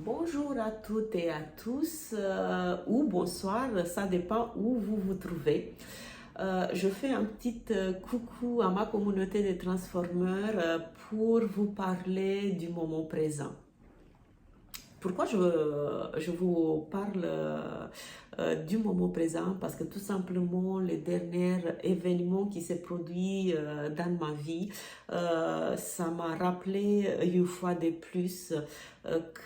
Bonjour à toutes et à tous, ou bonsoir, ça dépend où vous vous trouvez. Je fais un petit coucou à ma communauté de transformeurs pour vous parler du moment présent. Pourquoi je vous parle du moment présent? Parce que tout simplement, les derniers événements qui s'est produit dans ma vie, ça m'a rappelé une fois de plus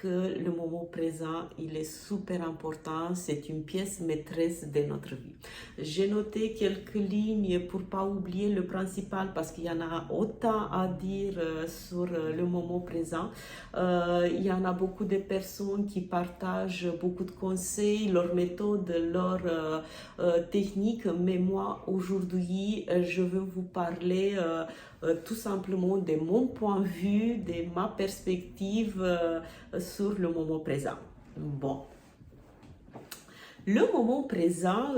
que le moment présent, il est super important. C'est une pièce maîtresse de notre vie. J'ai noté quelques lignes pour pas oublier le principal parce qu'il y en a autant à dire sur le moment présent. Il y en a beaucoup de personnes qui partagent beaucoup de conseils, leurs méthodes, leurs techniques, mais moi aujourd'hui je veux vous parler tout simplement de mon point de vue, de ma perspective sur le moment présent. Bon. Le moment présent,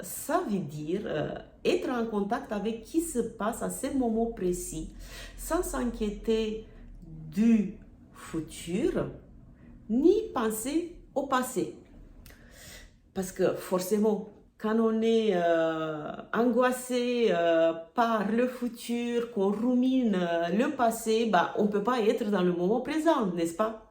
ça veut dire être en contact avec ce qui se passe à ce moment précis, sans s'inquiéter du futur, ni penser au passé. Parce que forcément, quand on est angoissé par le futur, qu'on rumine le passé, bah, on ne peut pas être dans le moment présent, n'est-ce pas?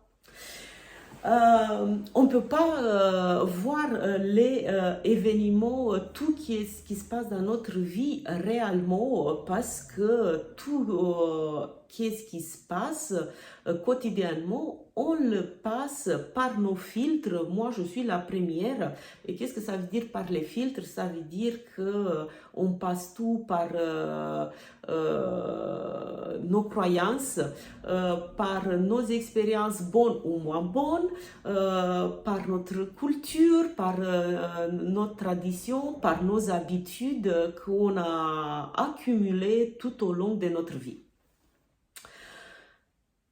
On ne peut pas voir les événements, tout ce qui se passe dans notre vie réellement parce que tout ce qui se passe quotidiennement, on le passe par nos filtres. Moi, je suis la première. Et qu'est-ce que ça veut dire par les filtres? Ça veut dire que on passe tout par nos croyances, par nos expériences bonnes ou moins bonnes, par notre culture, par notre tradition, par nos habitudes qu'on a accumulées tout au long de notre vie.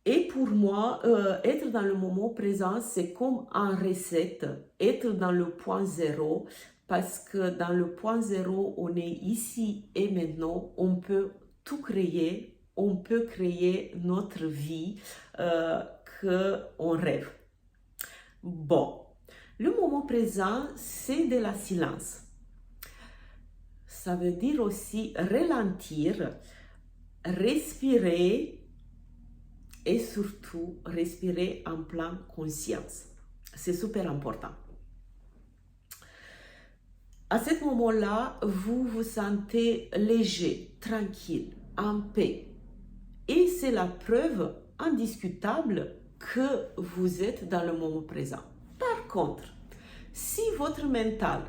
Et pour moi, être dans le moment présent, c'est comme un recette, être dans le point zéro, parce que dans le point zéro, on est ici et maintenant, on peut tout créer, on peut créer notre vie qu'on rêve. Bon, le moment présent, c'est de la silence. Ça veut dire aussi ralentir, respirer, et surtout respirer en pleine conscience. C'est super important. À ce moment-là, vous vous sentez léger, tranquille, en paix. Et c'est la preuve indiscutable que vous êtes dans le moment présent. Par contre, si votre mental,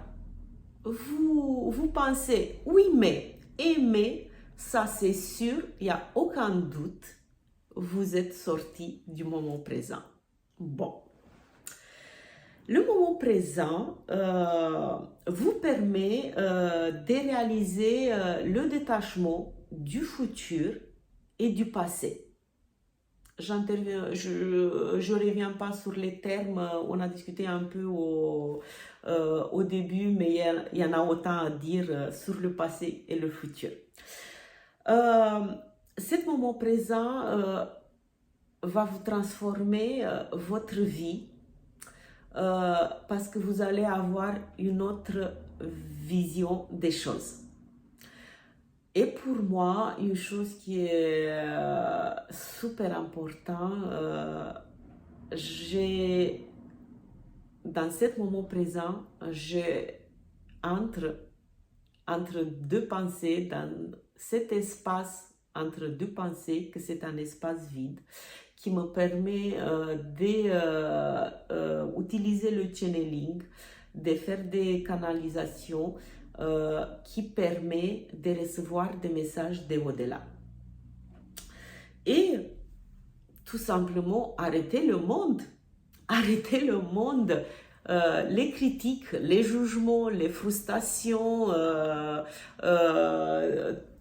vous pensez, oui mais, aimer, ça c'est sûr, il n'y a aucun doute, vous êtes sorti du moment présent. Bon. Le moment présent vous permet de réaliser le détachement du futur et du passé. Je ne reviens pas sur les termes, on a discuté un peu au début, mais il y en a autant à dire sur le passé et le futur. Cet moment présent va vous transformer votre vie parce que vous allez avoir une autre vision des choses. Et pour moi, une chose qui est super importante, dans ce moment présent, entre deux pensées, dans cet espace entre deux pensées, que c'est un espace vide, qui me permet d'utiliser le channeling, de faire des canalisations qui permet de recevoir des messages de au-delà. Et tout simplement arrêter le monde. Arrêter le monde. Les critiques, les jugements, les frustrations,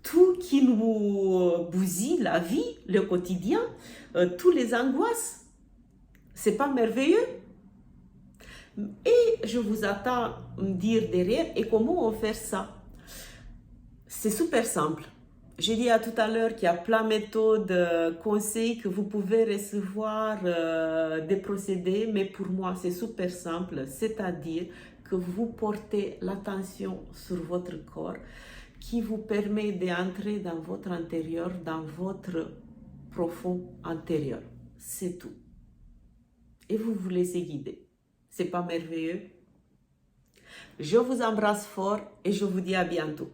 tout qui nous bousille la vie, le quotidien, tous les angoisses. C'est pas merveilleux? Et je vous attends me dire derrière, et comment on fait ça? C'est super simple. J'ai dit à tout à l'heure qu'il y a plein de méthodes, conseils que vous pouvez recevoir, des procédés, mais pour moi c'est super simple, c'est-à-dire que vous portez l'attention sur votre corps qui vous permet d'entrer dans votre intérieur, dans votre profond intérieur. C'est tout. Et vous vous laissez guider. C'est pas merveilleux? Je vous embrasse fort et je vous dis à bientôt.